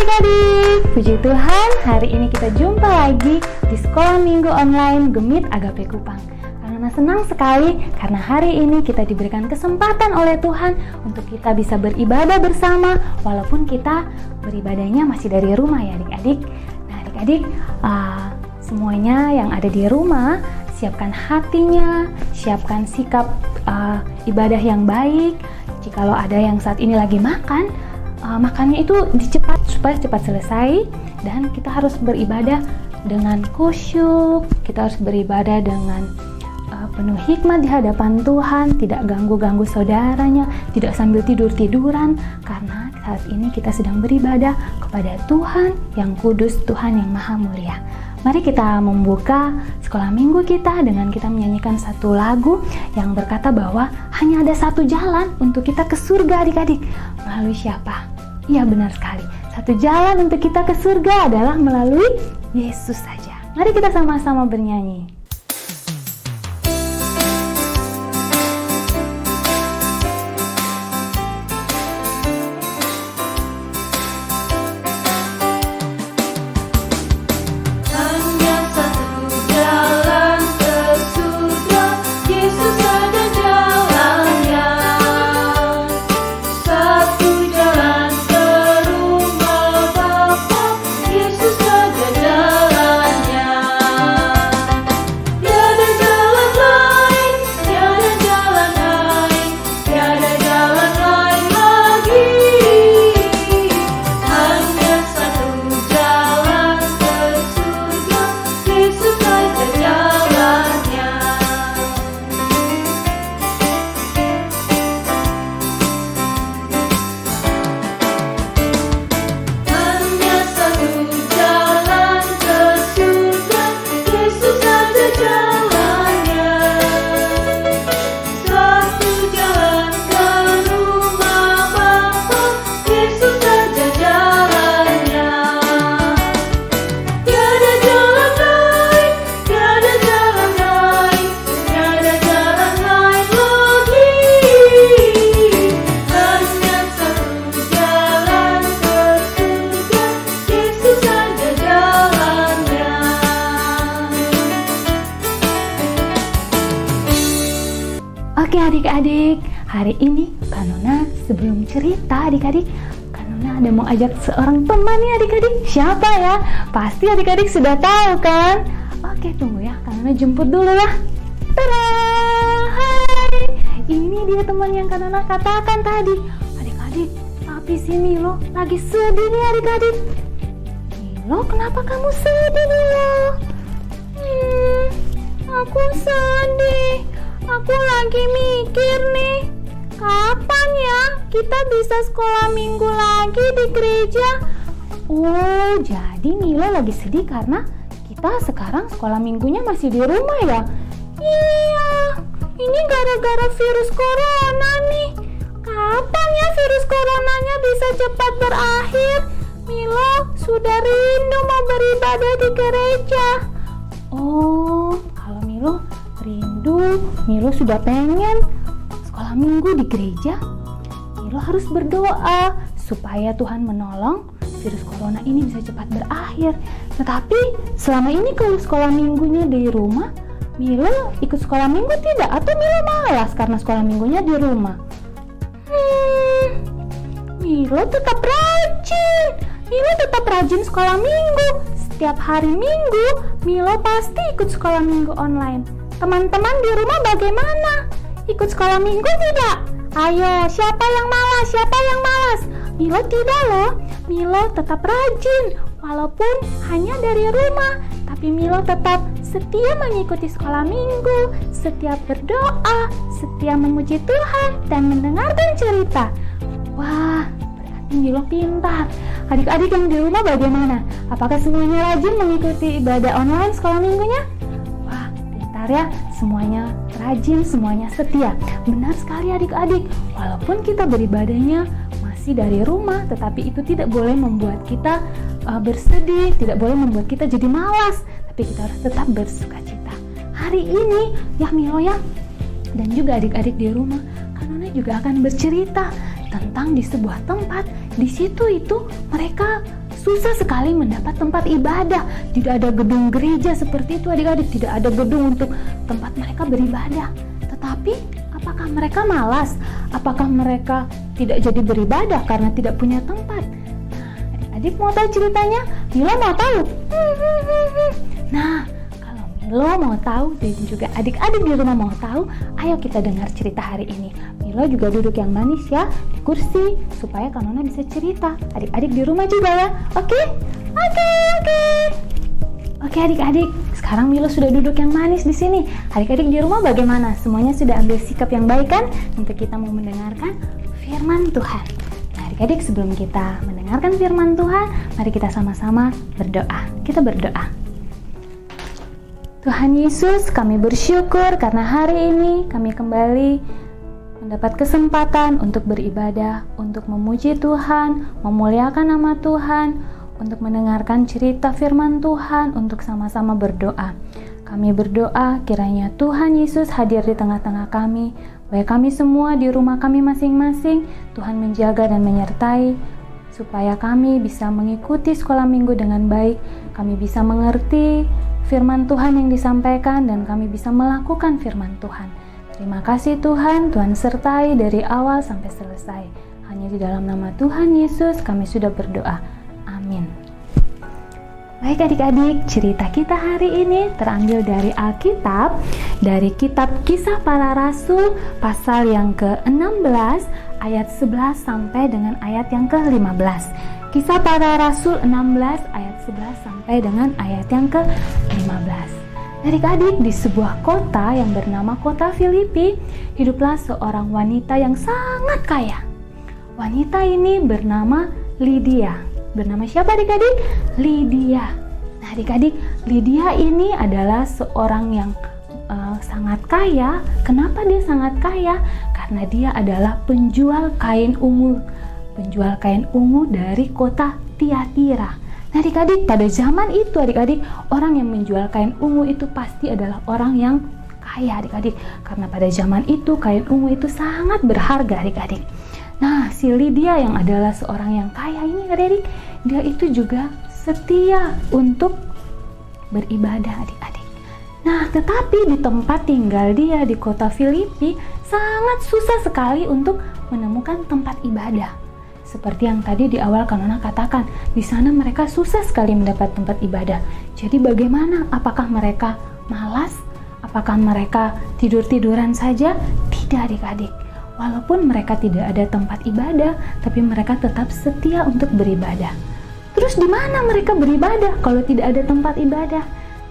adik-adik, puji Tuhan, hari ini kita jumpa lagi di Sekolah Minggu Online Gemit Agape Kupang. Karena senang sekali, karena hari ini kita diberikan kesempatan oleh Tuhan untuk kita bisa beribadah bersama, walaupun kita beribadahnya masih dari rumah ya adik-adik. Nah adik-adik, semuanya yang ada di rumah, siapkan hatinya, siapkan sikap ibadah yang baik. Jikalau ada yang saat ini lagi makan, makannya itu dicepat supaya cepat selesai, dan kita harus beribadah dengan khusyuk, kita harus beribadah dengan penuh hikmat di hadapan Tuhan, tidak ganggu-ganggu saudaranya, tidak sambil tidur-tiduran, karena saat ini kita sedang beribadah kepada Tuhan yang kudus, Tuhan yang maha mulia. Mari kita membuka sekolah minggu kita dengan kita menyanyikan satu lagu yang berkata bahwa hanya ada satu jalan untuk kita ke surga adik-adik. Melalui siapa? Iya benar sekali. Satu jalan untuk kita ke surga adalah melalui Yesus saja. Mari kita sama-sama bernyanyi. Oke adik-adik, hari ini Kanona sebelum cerita adik-adik, Kanona ada mau ajak seorang teman nih adik-adik. Siapa ya? Pasti adik-adik sudah tahu kan? Oke tunggu ya, Kanona jemput dulu ya. Tada! Hai! Ini dia teman yang Kanona katakan tadi. Adik-adik, tapi si Milo lagi sedih nih adik-adik. Milo, kenapa kamu sedih Milo? Aku sedih. Aku lagi mikir nih, kapan ya kita bisa sekolah minggu lagi di gereja? Oh, jadi Milo lagi sedih karena kita sekarang sekolah minggunya masih di rumah ya? Iya, ini gara-gara virus corona nih. Kapan ya virus coronanya bisa cepat berakhir? Milo sudah rindu mau beribadah di gereja. Oh, kalau Milo rindu, Milo sudah pengen sekolah minggu di gereja. Milo harus berdoa supaya Tuhan menolong virus corona ini bisa cepat berakhir. Tetapi selama ini kalau sekolah minggunya di rumah, Milo ikut sekolah minggu tidak? Atau Milo malas karena sekolah minggunya di rumah? Milo tetap rajin. Milo tetap rajin sekolah minggu. Setiap hari Minggu, Milo pasti ikut sekolah minggu online. Teman-teman di rumah bagaimana? Ikut sekolah minggu tidak? Ayo, siapa yang malas? Siapa yang malas? Milo tidak loh. Milo tetap rajin, walaupun hanya dari rumah. Tapi Milo tetap setia mengikuti sekolah minggu, setia berdoa, setia memuji Tuhan, dan mendengarkan cerita. Wah, berarti Milo pintar. Adik-adik yang di rumah bagaimana? Apakah semuanya rajin mengikuti ibadah online sekolah minggunya? Ya, semuanya rajin, semuanya setia. Benar sekali adik-adik, walaupun kita beribadahnya masih dari rumah, tetapi itu tidak boleh membuat kita bersedih, tidak boleh membuat kita jadi malas, tapi kita harus tetap bersukacita. Hari ini ya Milo ya, dan juga adik-adik di rumah, Kanona juga akan bercerita tentang di sebuah tempat. Di situ itu mereka susah sekali mendapat tempat ibadah. Tidak ada gedung gereja seperti itu adik-adik, tidak ada gedung untuk tempat mereka beribadah. Tetapi apakah mereka malas? Apakah mereka tidak jadi beribadah karena tidak punya tempat? Nah, adik-adik mau tahu ceritanya? Milo mau tahu? Nah, kalau Milo mau tahu dan juga adik-adik di rumah mau tahu, ayo kita dengar cerita hari ini. Milo juga duduk yang manis ya di kursi supaya Kak Nona bisa cerita. Adik-adik di rumah juga ya. Oke? Oke adik-adik, sekarang Milo sudah duduk yang manis di sini. Adik-adik di rumah bagaimana? Semuanya sudah ambil sikap yang baik kan? Untuk kita mau mendengarkan firman Tuhan. Nah adik-adik, sebelum kita mendengarkan firman Tuhan, mari kita sama-sama berdoa. Kita berdoa. Tuhan Yesus, kami bersyukur karena hari ini kami kembali mendapat kesempatan untuk beribadah, untuk memuji Tuhan, memuliakan nama Tuhan, untuk mendengarkan cerita firman Tuhan, untuk sama-sama berdoa. Kami berdoa kiranya Tuhan Yesus hadir di tengah-tengah kami, baik kami semua di rumah kami masing-masing. Tuhan menjaga dan menyertai, supaya kami bisa mengikuti sekolah minggu dengan baik, kami bisa mengerti firman Tuhan yang disampaikan, dan kami bisa melakukan firman Tuhan. Terima kasih Tuhan, Tuhan sertai dari awal sampai selesai. Hanya di dalam nama Tuhan Yesus kami sudah berdoa. Amin. Baik adik-adik, cerita kita hari ini terambil dari Alkitab, dari kitab Kisah Para Rasul pasal yang ke-16 ayat 11 sampai dengan ayat yang ke-15. Kisah Para Rasul 16 ayat 11 sampai dengan ayat yang ke-15. Adik-adik, di sebuah kota yang bernama kota Filipi, hiduplah seorang wanita yang sangat kaya. Wanita ini bernama Lydia. Bernama siapa adik-adik? Lydia. Nah adik-adik, Lydia ini adalah seorang yang sangat kaya. Kenapa dia sangat kaya? Karena dia adalah penjual kain ungu. Penjual kain ungu dari kota Tiatira. Nah adik-adik, pada zaman itu adik-adik, orang yang menjual kain ungu itu pasti adalah orang yang kaya adik-adik. Karena pada zaman itu kain ungu itu sangat berharga adik-adik. Nah si Lydia yang adalah seorang yang kaya ini adik-adik, dia itu juga setia untuk beribadah adik-adik. Nah tetapi di tempat tinggal dia di kota Filipi sangat susah sekali untuk menemukan tempat ibadah. Seperti yang tadi di awal Kak Nona katakan, di sana mereka susah sekali mendapat tempat ibadah. Jadi bagaimana? Apakah mereka malas? Apakah mereka tidur-tiduran saja? Tidak adik-adik. Walaupun mereka tidak ada tempat ibadah, tapi mereka tetap setia untuk beribadah. Terus di mana mereka beribadah kalau tidak ada tempat ibadah?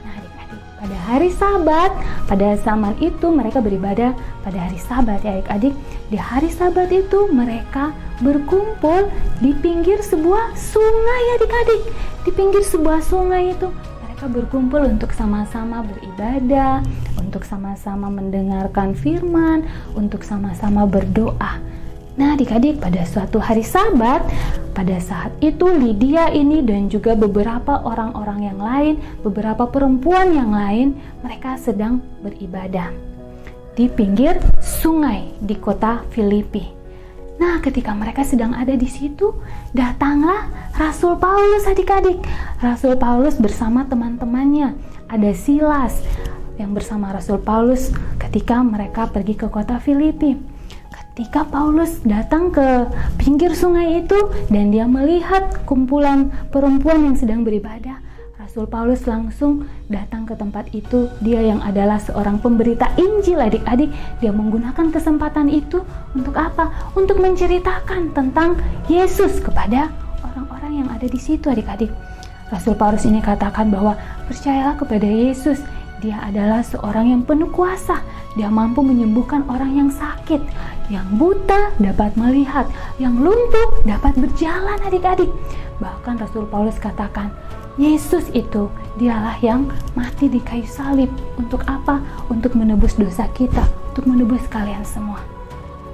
Nah adik-adik, pada hari Sabat, pada zaman itu mereka beribadah pada hari Sabat ya adik-adik. Di hari Sabat itu mereka berkumpul di pinggir sebuah sungai adik-adik. Di pinggir sebuah sungai itu mereka berkumpul untuk sama-sama beribadah, untuk sama-sama mendengarkan firman, untuk sama-sama berdoa. Nah adik-adik, pada suatu hari Sabat, pada saat itu Lydia ini dan juga beberapa orang-orang yang lain, beberapa perempuan yang lain, mereka sedang beribadah di pinggir sungai di kota Filipi. Nah, ketika mereka sedang ada di situ, datanglah Rasul Paulus adik-adik. Rasul Paulus bersama teman-temannya, ada Silas yang bersama Rasul Paulus ketika mereka pergi ke kota Filipi. Ketika Paulus datang ke pinggir sungai itu dan dia melihat kumpulan perempuan yang sedang beribadah, Rasul Paulus langsung datang ke tempat itu. Dia yang adalah seorang pemberita Injil adik-adik, dia menggunakan kesempatan itu untuk apa? Untuk menceritakan tentang Yesus kepada orang-orang yang ada di situ adik-adik. Rasul Paulus ini katakan bahwa percayalah kepada Yesus. Dia adalah seorang yang penuh kuasa. Dia mampu menyembuhkan orang yang sakit, yang buta dapat melihat, yang lumpuh dapat berjalan adik-adik. Bahkan Rasul Paulus katakan, Yesus itu dialah yang mati di kayu salib. Untuk apa? Untuk menebus dosa kita, untuk menebus kalian semua.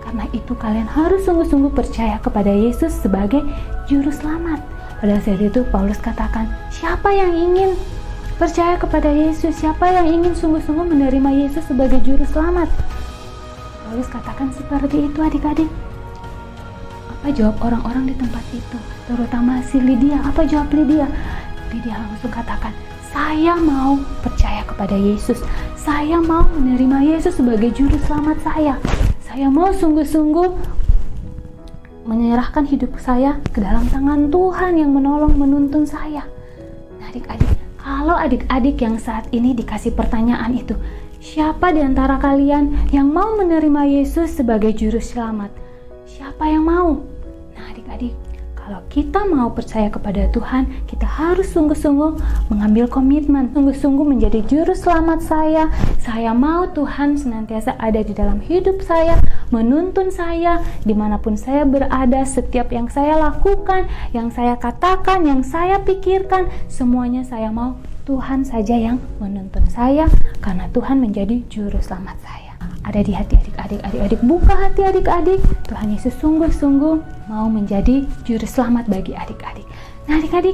Karena itu kalian harus sungguh-sungguh percaya kepada Yesus sebagai juru selamat. Pada saat itu Paulus katakan, siapa yang ingin percaya kepada Yesus? Siapa yang ingin sungguh-sungguh menerima Yesus sebagai juru selamat? Paulus katakan seperti itu adik-adik. Apa jawab orang-orang di tempat itu? Terutama si Lydia. Apa jawab Lydia? Lydia langsung katakan, saya mau percaya kepada Yesus. Saya mau menerima Yesus sebagai juru selamat saya. Saya mau sungguh-sungguh menyerahkan hidup saya ke dalam tangan Tuhan yang menolong menuntun saya. Nah adik-adik, kalau adik-adik yang saat ini dikasih pertanyaan itu, siapa di antara kalian yang mau menerima Yesus sebagai juru selamat? Siapa yang mau? Nah adik-adik, kalau kita mau percaya kepada Tuhan, kita harus sungguh-sungguh mengambil komitmen, sungguh-sungguh menjadi juru selamat saya. Saya mau Tuhan senantiasa ada di dalam hidup saya, menuntun saya dimanapun saya berada. Setiap yang saya lakukan, yang saya katakan, yang saya pikirkan, semuanya saya mau Tuhan saja yang menuntun saya, karena Tuhan menjadi juru selamat saya. Ada di hati adik-adik. Adik-adik buka hati adik-adik. Tuhan Yesus sungguh-sungguh mau menjadi juru selamat bagi adik-adik. Nah adik-adik,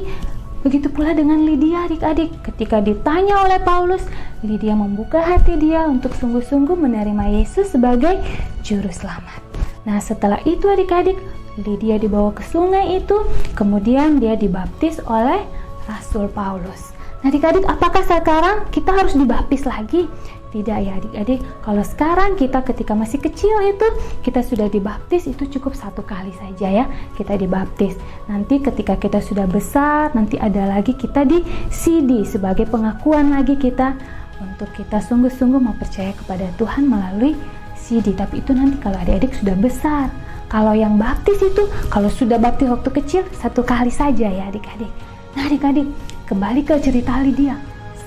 begitu pula dengan Lydia adik-adik. Ketika ditanya oleh Paulus, Lydia membuka hati dia untuk sungguh-sungguh menerima Yesus sebagai juru selamat. Nah setelah itu adik-adik, Lydia dibawa ke sungai itu, kemudian dia dibaptis oleh Rasul Paulus. Nah adik-adik, apakah sekarang kita harus dibaptis lagi? Tidak ya adik-adik, kalau sekarang kita ketika masih kecil itu kita sudah dibaptis, itu cukup 1 kali saja ya kita dibaptis. Nanti ketika kita sudah besar, nanti ada lagi kita di CD sebagai pengakuan lagi kita untuk kita sungguh-sungguh mempercayai kepada Tuhan melalui CD. Tapi itu nanti kalau adik-adik sudah besar. Kalau yang baptis itu, kalau sudah baptis waktu kecil 1 kali saja ya adik-adik. Nah adik-adik, kembali ke cerita Lydia.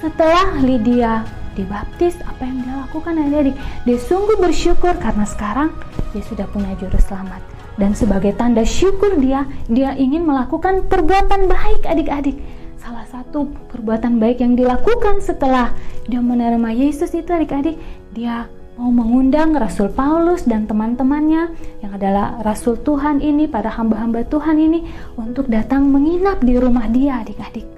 Setelah Lydia dibaptis, apa yang dia lakukan adik-adik? Dia sungguh bersyukur karena sekarang dia sudah punya juru selamat. Dan sebagai tanda syukur dia ingin melakukan perbuatan baik adik-adik. Salah satu perbuatan baik yang dilakukan setelah dia menerima Yesus itu adik-adik, dia mau mengundang Rasul Paulus dan teman-temannya yang adalah Rasul Tuhan ini, para hamba-hamba Tuhan ini, untuk datang menginap di rumah dia adik-adik.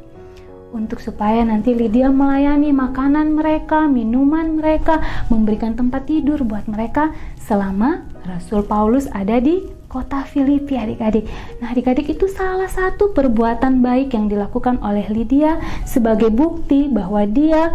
Untuk supaya nanti Lydia melayani makanan mereka, minuman mereka, memberikan tempat tidur buat mereka selama Rasul Paulus ada di kota Filipi adik-adik. Nah adik-adik, itu salah satu perbuatan baik yang dilakukan oleh Lydia sebagai bukti bahwa dia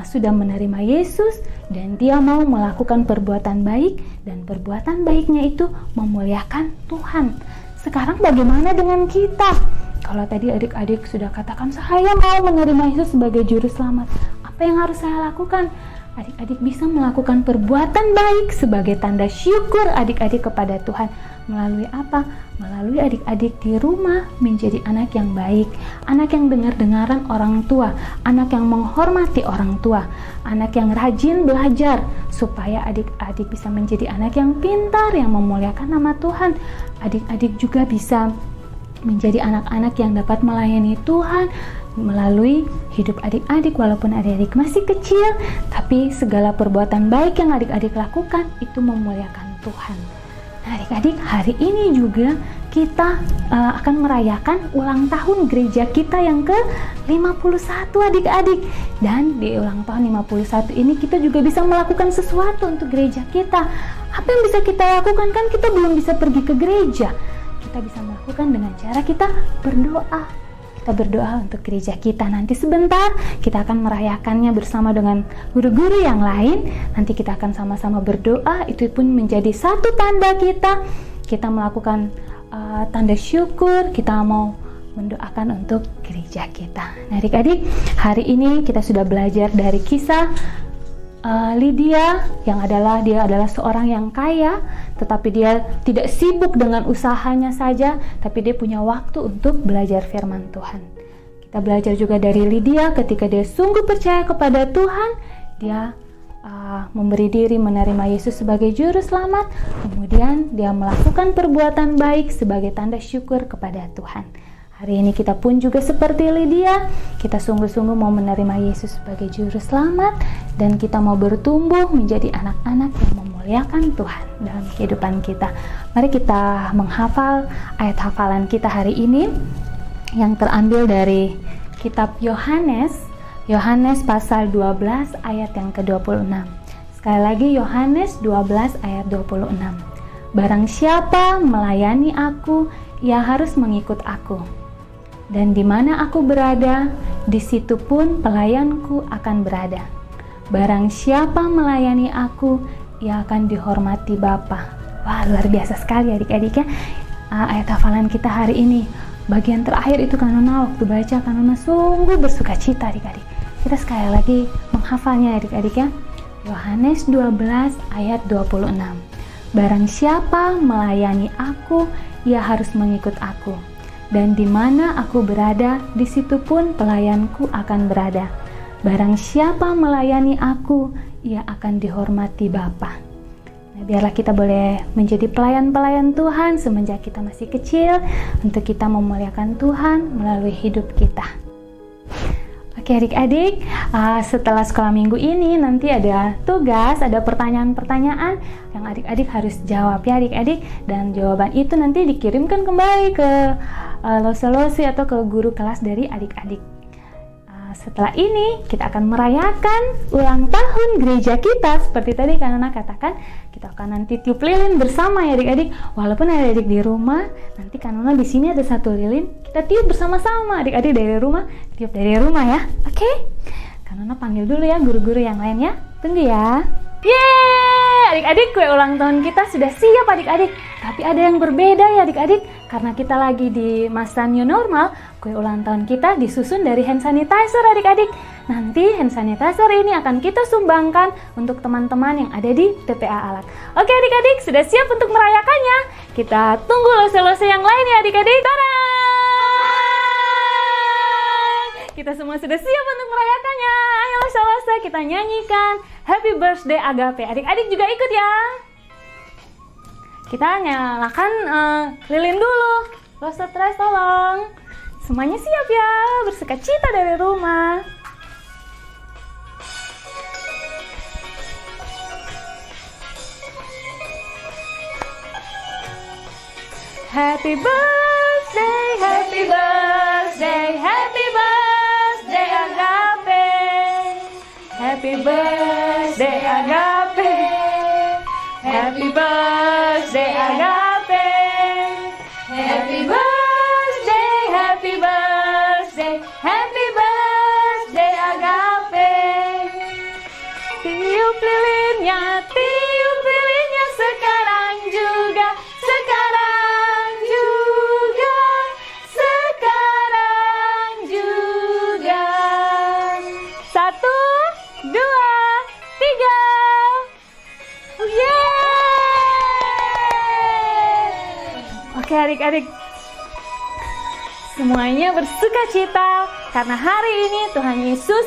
sudah menerima Yesus dan dia mau melakukan perbuatan baik, dan perbuatan baiknya itu memuliakan Tuhan. Sekarang bagaimana dengan kita? Kalau tadi adik-adik sudah katakan, saya mau menerima Yesus sebagai juru selamat, apa yang harus saya lakukan? Adik-adik bisa melakukan perbuatan baik sebagai tanda syukur adik-adik kepada Tuhan. Melalui apa? Melalui adik-adik di rumah menjadi anak yang baik, anak yang dengar-dengaran orang tua, anak yang menghormati orang tua, anak yang rajin belajar, supaya adik-adik bisa menjadi anak yang pintar, yang memuliakan nama Tuhan. Adik-adik juga bisa menjadi anak-anak yang dapat melayani Tuhan melalui hidup adik-adik. Walaupun adik-adik masih kecil, tapi segala perbuatan baik yang adik-adik lakukan itu memuliakan Tuhan. Nah adik-adik, hari ini juga kita akan merayakan ulang tahun gereja kita yang ke-51 adik-adik. Dan di ulang tahun 51 ini kita juga bisa melakukan sesuatu untuk gereja kita. Apa yang bisa kita lakukan? Kan kita belum bisa pergi ke gereja. Kita bisa melakukan dengan cara kita berdoa. Kita berdoa untuk gereja kita. Nanti sebentar kita akan merayakannya bersama dengan guru-guru yang lain. Nanti kita akan sama-sama berdoa. Itu pun menjadi satu tanda kita melakukan tanda syukur. Kita mau mendoakan untuk gereja kita. Nah adik-adik, hari ini kita sudah belajar dari kisah Lydia yang dia adalah seorang yang kaya, tetapi dia tidak sibuk dengan usahanya saja, tapi dia punya waktu untuk belajar firman Tuhan. Kita belajar juga dari Lydia, ketika dia sungguh percaya kepada Tuhan, dia memberi diri menerima Yesus sebagai juru selamat, kemudian dia melakukan perbuatan baik sebagai tanda syukur kepada Tuhan. Hari ini kita pun juga seperti Lydia, kita sungguh-sungguh mau menerima Yesus sebagai juru selamat, dan kita mau bertumbuh menjadi anak-anak yang memuliakan Tuhan dalam kehidupan kita. Mari kita menghafal ayat hafalan kita hari ini yang terambil dari kitab Yohanes pasal 12 ayat yang ke-26. Sekali lagi Yohanes 12 ayat 26. Barang siapa melayani aku, ia harus mengikut aku. Dan di mana aku berada, di situ pun pelayanku akan berada. Barang siapa melayani aku, ia akan dihormati Bapa. Wah, luar biasa sekali adik-adik ya. Ayat hafalan kita hari ini, bagian terakhir itu Kanona waktu baca, Kanona sungguh bersuka cita adik-adik. Kita sekali lagi menghafalnya adik-adik ya. Yohanes 12 ayat 26. Barang siapa melayani aku, ia harus mengikut aku. Dan di mana aku berada, di situ pun pelayanku akan berada. Barang siapa melayani aku, ia akan dihormati Bapa. Nah, biarlah kita boleh menjadi pelayan-pelayan Tuhan semenjak kita masih kecil, untuk kita memuliakan Tuhan melalui hidup kita. Oke adik-adik, setelah sekolah minggu ini nanti ada tugas, ada pertanyaan-pertanyaan yang adik-adik harus jawab ya adik-adik. Dan jawaban itu nanti dikirimkan kembali ke lose-lose atau ke guru kelas dari adik-adik. Setelah ini kita akan merayakan ulang tahun gereja kita. Seperti tadi Kanona katakan, kita akan nanti tiup lilin bersama ya adik-adik. Walaupun adik-adik di rumah, nanti Kanona di sini ada satu lilin, kita tiup bersama-sama adik-adik dari rumah, tiup dari rumah ya. Oke? Kanona panggil dulu ya guru-guru yang lain ya. Tunggu ya. Yeay! Adik-adik, kue ulang tahun kita sudah siap adik-adik. Tapi ada yang berbeda ya adik-adik. Karena kita lagi di masa new normal, kue ulang tahun kita disusun dari hand sanitizer adik-adik. Nanti hand sanitizer ini akan kita sumbangkan untuk teman-teman yang ada di TPA Alak. Oke adik-adik, sudah siap untuk merayakannya? Kita tunggu lose-lose yang lain ya adik-adik. Tada! Kita semua sudah siap untuk merayakannya. Ayo lose-lose kita nyanyikan Happy Birthday Agape. Adik-adik juga ikut ya. Kita nyalakan lilin dulu. Gak stres tolong. Semuanya siap ya, bersuka cita dari rumah. Happy birthday, happy birthday, happy birthday Agape. Happy birthday Agape. Happy birthday Agape. Happy birthday, happy birthday, happy birthday Agape. Tiup lilinnya sekarang juga, sekarang juga, sekarang juga. 1, 2, 3. Oke adik-adik, semuanya bersuka cita karena hari ini Tuhan Yesus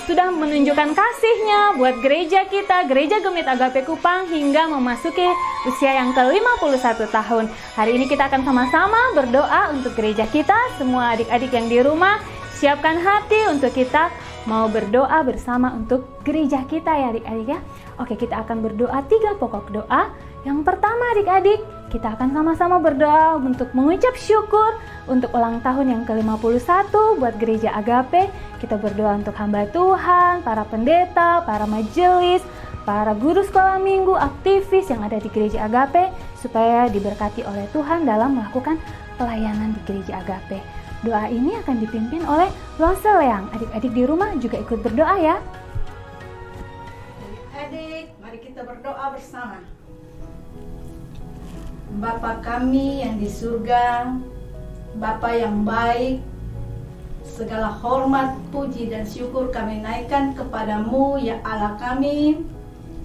sudah menunjukkan kasih-Nya buat gereja kita, Gereja Gemit Agape Kupang, hingga memasuki usia yang ke-51 tahun. Hari ini kita akan sama-sama berdoa untuk gereja kita. Semua adik-adik yang di rumah, siapkan hati untuk kita mau berdoa bersama untuk gereja kita ya adik-adik ya. Oke, kita akan berdoa 3 pokok doa. Yang pertama adik-adik, kita akan sama-sama berdoa untuk mengucap syukur untuk ulang tahun yang ke-51 buat gereja Agape. Kita berdoa untuk hamba Tuhan, para pendeta, para majelis, para guru sekolah minggu, aktivis yang ada di gereja Agape, supaya diberkati oleh Tuhan dalam melakukan pelayanan di gereja Agape. Doa ini akan dipimpin oleh Lose Leang. Adik-adik di rumah juga ikut berdoa ya. Adik-adik, mari kita berdoa bersama. Bapa kami yang di surga, Bapa yang baik, segala hormat, puji dan syukur kami naikkan kepadamu ya Allah kami,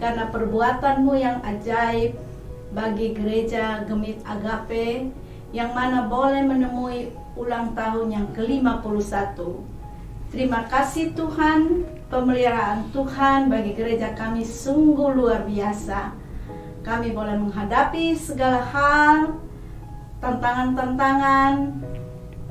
karena perbuatanmu yang ajaib bagi gereja Gemit Agape, yang mana boleh menemui ulang tahun yang ke-51. Terima kasih Tuhan, pemeliharaan Tuhan bagi gereja kami sungguh luar biasa. Kami boleh menghadapi segala hal, tantangan-tantangan,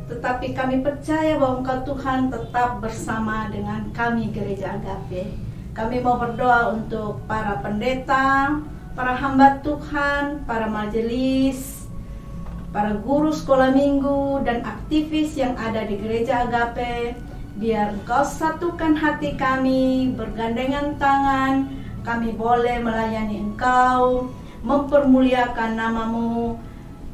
tetapi kami percaya bahwa Engkau Tuhan tetap bersama dengan kami gereja Agape. Kami mau berdoa untuk para pendeta, para hamba Tuhan, para majelis, para guru sekolah minggu dan aktivis yang ada di gereja Agape. Biar Engkau satukan hati kami, bergandengan tangan, kami boleh melayani Engkau, mempermuliakan namamu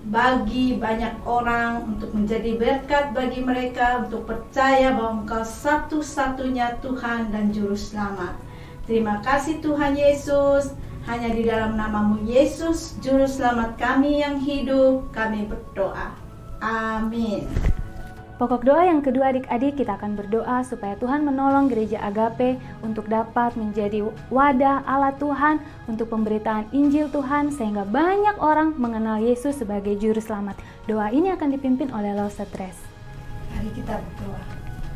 bagi banyak orang, untuk menjadi berkat bagi mereka, untuk percaya bahwa Engkau satu-satunya Tuhan dan Juru Selamat. Terima kasih Tuhan Yesus, hanya di dalam namamu Yesus, Juru Selamat kami yang hidup, kami berdoa. Amin. Pokok doa yang kedua adik-adik, kita akan berdoa supaya Tuhan menolong gereja Agape untuk dapat menjadi wadah Allah Tuhan untuk pemberitaan Injil Tuhan sehingga banyak orang mengenal Yesus sebagai Juru Selamat. Doa ini akan dipimpin oleh Lo Stres. Mari kita berdoa.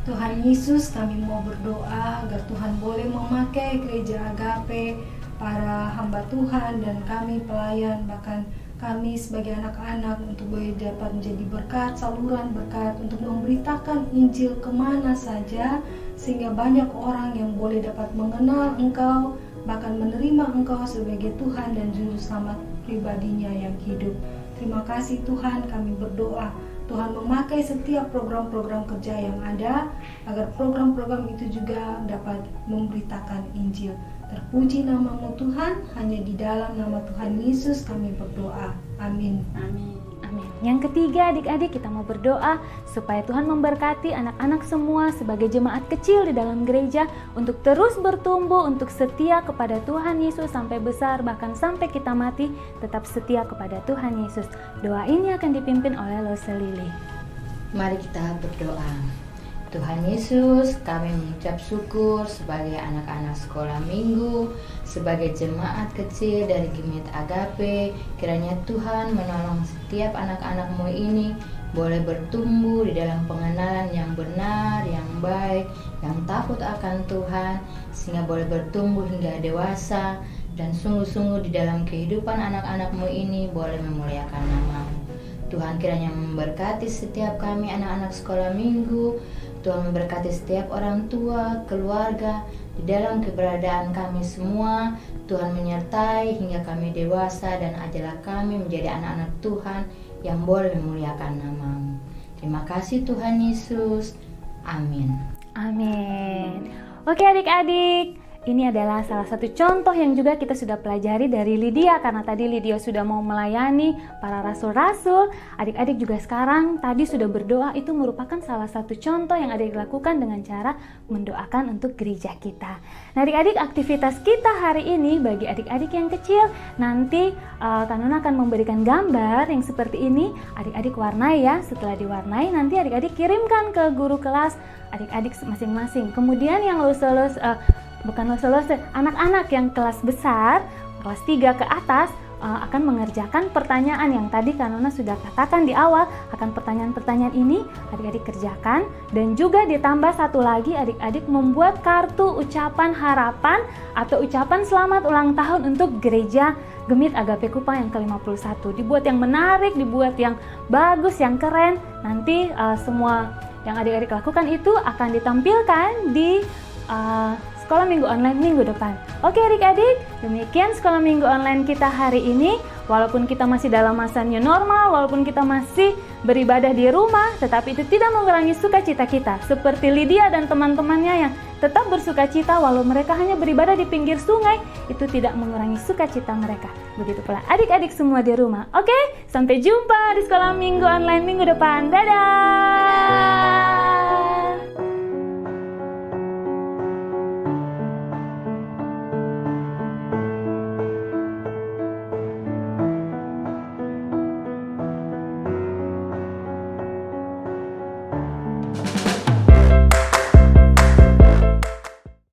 Tuhan Yesus, kami mau berdoa agar Tuhan boleh memakai gereja Agape, para hamba Tuhan dan kami pelayan, bahkan kami sebagai anak-anak untuk boleh dapat menjadi berkat, saluran berkat untuk memberitakan Injil kemana saja, sehingga banyak orang yang boleh dapat mengenal Engkau, bahkan menerima Engkau sebagai Tuhan dan Juru Selamat pribadinya yang hidup. Terima kasih Tuhan, kami berdoa Tuhan memakai setiap program-program kerja yang ada, agar program-program itu juga dapat memberitakan Injil. Terpuji namamu Tuhan, hanya di dalam nama Tuhan Yesus kami berdoa. Amin. Amin. Amin. Yang ketiga adik-adik, kita mau berdoa supaya Tuhan memberkati anak-anak semua sebagai jemaat kecil di dalam gereja untuk terus bertumbuh, untuk setia kepada Tuhan Yesus sampai besar, bahkan sampai kita mati tetap setia kepada Tuhan Yesus. Doa ini akan dipimpin oleh Lo Selili. Mari kita berdoa. Tuhan Yesus, kami mengucap syukur sebagai anak-anak sekolah minggu, sebagai jemaat kecil dari Gemit Agape. Kiranya Tuhan menolong setiap anak-anak-Mu ini boleh bertumbuh di dalam pengenalan yang benar, yang baik, yang takut akan Tuhan, sehingga boleh bertumbuh hingga dewasa, dan sungguh-sungguh di dalam kehidupan anak-anak-Mu ini boleh memuliakan nama-Mu. Tuhan kiranya memberkati setiap kami anak-anak sekolah minggu. Tuhan memberkati setiap orang tua, keluarga, di dalam keberadaan kami semua. Tuhan menyertai hingga kami dewasa dan ajarlah kami menjadi anak-anak Tuhan yang boleh memuliakan nama-Mu. Terima kasih Tuhan Yesus. Amin. Amin. Oke adik-adik, ini adalah salah satu contoh yang juga kita sudah pelajari dari Lydia, karena tadi Lydia sudah mau melayani para rasul-rasul. Adik-adik juga sekarang tadi sudah berdoa, itu merupakan salah satu contoh yang adik lakukan dengan cara mendoakan untuk gereja kita. Nah adik-adik, aktivitas kita hari ini bagi adik-adik yang kecil, nanti Kanona akan memberikan gambar yang seperti ini. Adik-adik warnai ya, setelah diwarnai nanti adik-adik kirimkan ke guru kelas adik-adik masing-masing. Kemudian yang lulus anak-anak yang kelas besar, kelas 3 ke atas akan mengerjakan pertanyaan yang tadi Kanona sudah katakan di awal. Akan pertanyaan-pertanyaan ini adik-adik kerjakan, dan juga ditambah satu lagi, adik-adik membuat kartu ucapan harapan atau ucapan selamat ulang tahun untuk gereja Gemit Agape Kupang yang ke-51. Dibuat yang menarik, dibuat yang bagus, yang keren. Nanti semua yang adik-adik lakukan itu akan ditampilkan di Sekolah Minggu Online minggu depan. Oke adik-adik, demikian Sekolah Minggu Online kita hari ini. Walaupun kita masih dalam masa new normal, walaupun kita masih beribadah di rumah, tetapi itu tidak mengurangi sukacita kita. Seperti Lydia dan teman-temannya yang tetap bersukacita walau mereka hanya beribadah di pinggir sungai, itu tidak mengurangi sukacita mereka. Begitu pula adik-adik semua di rumah. Oke, sampai jumpa di Sekolah Minggu Online minggu depan. Dadah!